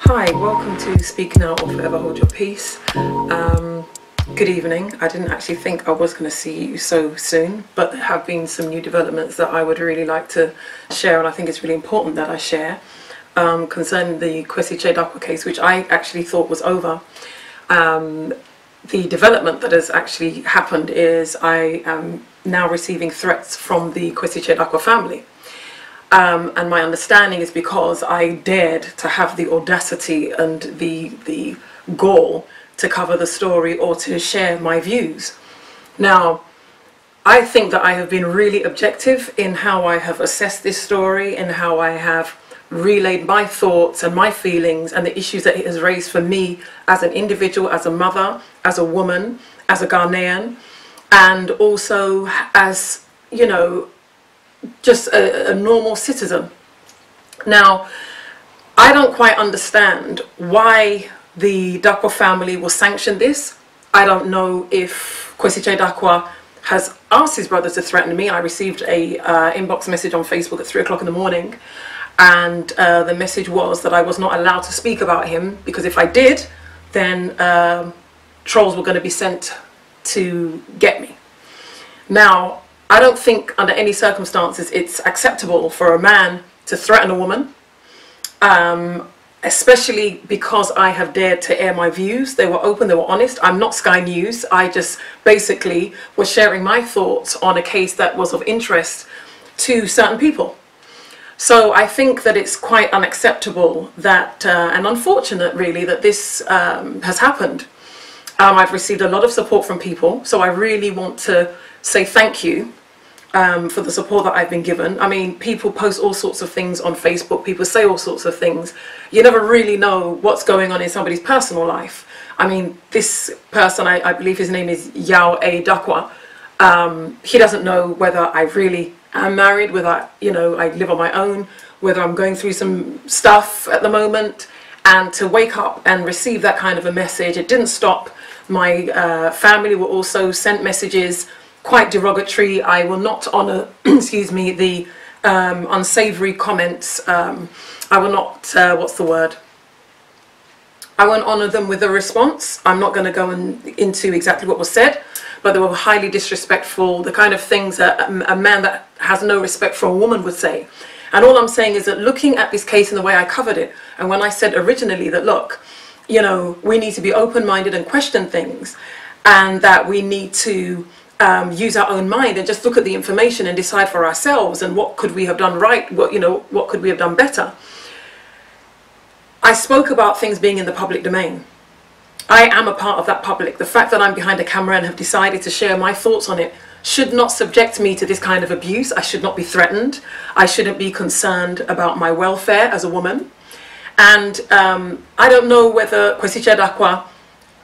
Hi, welcome to Speak Now or Forever Hold Your Peace. Good evening. I didn't actually think I was going to see you so soon, but there have been some new developments that I would really like to share, and I think it's really important that I share, concerning the Yaw A Darkwah case, which I actually thought was over. The development that has actually happened is I am now receiving threats from the Yaw A Darkwah family. And my understanding is because I dared to have the audacity and the gall to cover the story or to share my views. Now, I think that I have been really objective in how I have assessed this story and how I have relayed my thoughts and my feelings and the issues that it has raised for me as an individual, as a mother, as a woman, as a Ghanaian, and also as, you know, just a normal citizen. Now, I don't quite understand why the Darkwah family will sanction this. I don't know if Yaw A Darkwah has asked his brother to threaten me. I received a inbox message on Facebook at 3 o'clock in the morning, and the message was that I was not allowed to speak about him because if I did, then trolls were going to be sent to get me. Now, I don't think under any circumstances it's acceptable for a man to threaten a woman, especially because I have dared to air my views. They were open, they were honest. I'm not Sky News. I just basically was sharing my thoughts on a case that was of interest to certain people. So I think that it's quite unacceptable that, and unfortunate really, that this has happened. I've received a lot of support from people, so I really want to say thank you for the support that I've been given. I mean, people post all sorts of things on Facebook, people say all sorts of things. You never really know what's going on in somebody's personal life. I mean, this person, I believe his name is Yaw A Darkwah, he doesn't know whether I really am married, whether, you know, I live on my own, whether I'm going through some stuff at the moment. And to wake up and receive that kind of a message, it didn't stop. My family were also sent messages quite derogatory. I will not honour, excuse me, the unsavoury comments. I will not, what's the word? I won't honour them with a response. I'm not going to go into exactly what was said, but they were highly disrespectful, the kind of things that a man that has no respect for a woman would say. And all I'm saying is that looking at this case in the way I covered it, and when I said originally that, look, you know, we need to be open-minded and question things, and that we need to use our own mind and just look at the information and decide for ourselves and what could we have done right, what, you know, what could we have done better. I spoke about things being in the public domain. I am a part of that public. The fact that I'm behind a camera and have decided to share my thoughts on it should not subject me to this kind of abuse. I should not be threatened. I shouldn't be concerned about my welfare as a woman. And I don't know whether Yaw A Darkwah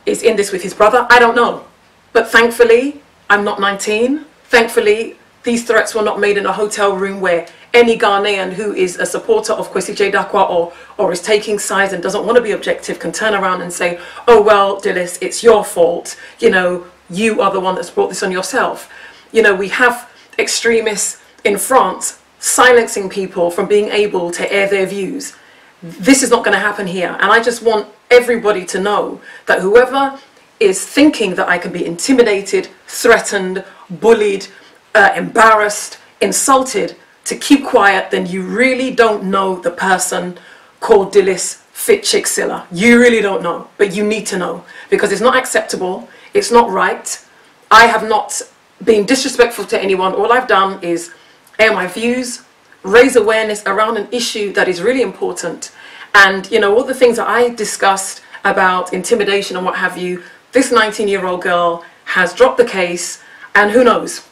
is in this with his brother. I don't know. But thankfully, I'm not 19. Thankfully, these threats were not made in a hotel room where any Ghanaian who is a supporter of Yaw A Darkwah or is taking sides and doesn't want to be objective can turn around and say, oh, well, Dilys, it's your fault. You know, you are the one that's brought this on yourself. You know, we have extremists in France silencing people from being able to air their views. This is not going to happen here. And I just want everybody to know that whoever is thinking that I can be intimidated, threatened, bullied, embarrassed, insulted, to keep quiet, then you really don't know the person called Dilys Fit Chick Silla. You really don't know, but you need to know, because it's not acceptable, it's not right. I have not been disrespectful to anyone. All I've done is air my views, raise awareness around an issue that is really important. And, you know, all the things that I discussed about intimidation and what have you, this 19-year-old girl has dropped the case, and who knows?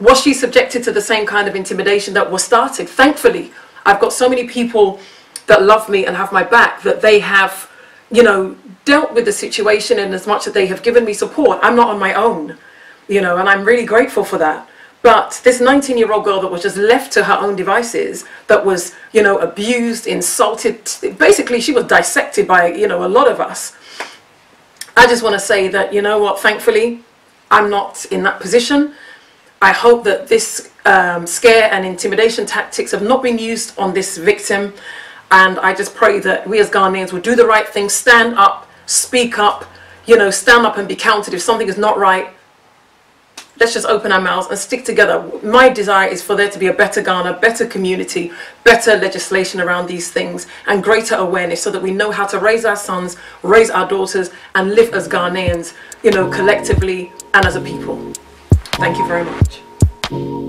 Was she subjected to the same kind of intimidation that was started? Thankfully, I've got so many people that love me and have my back that they have, you know, dealt with the situation in as much that they have given me support. I'm not on my own, you know, and I'm really grateful for that. But this 19-year-old girl that was just left to her own devices, that was, you know, abused, insulted, basically she was dissected by, you know, a lot of us. I just want to say that, you know what, thankfully, I'm not in that position. I hope that this scare and intimidation tactics have not been used on this victim. And I just pray that we as Ghanaians will do the right thing, stand up, speak up, you know, stand up and be counted. If something is not right, let's just open our mouths and stick together. My desire is for there to be a better Ghana, better community, better legislation around these things, and greater awareness, so that we know how to raise our sons, raise our daughters, and live as Ghanaians, you know, collectively and as a people. Thank you very much.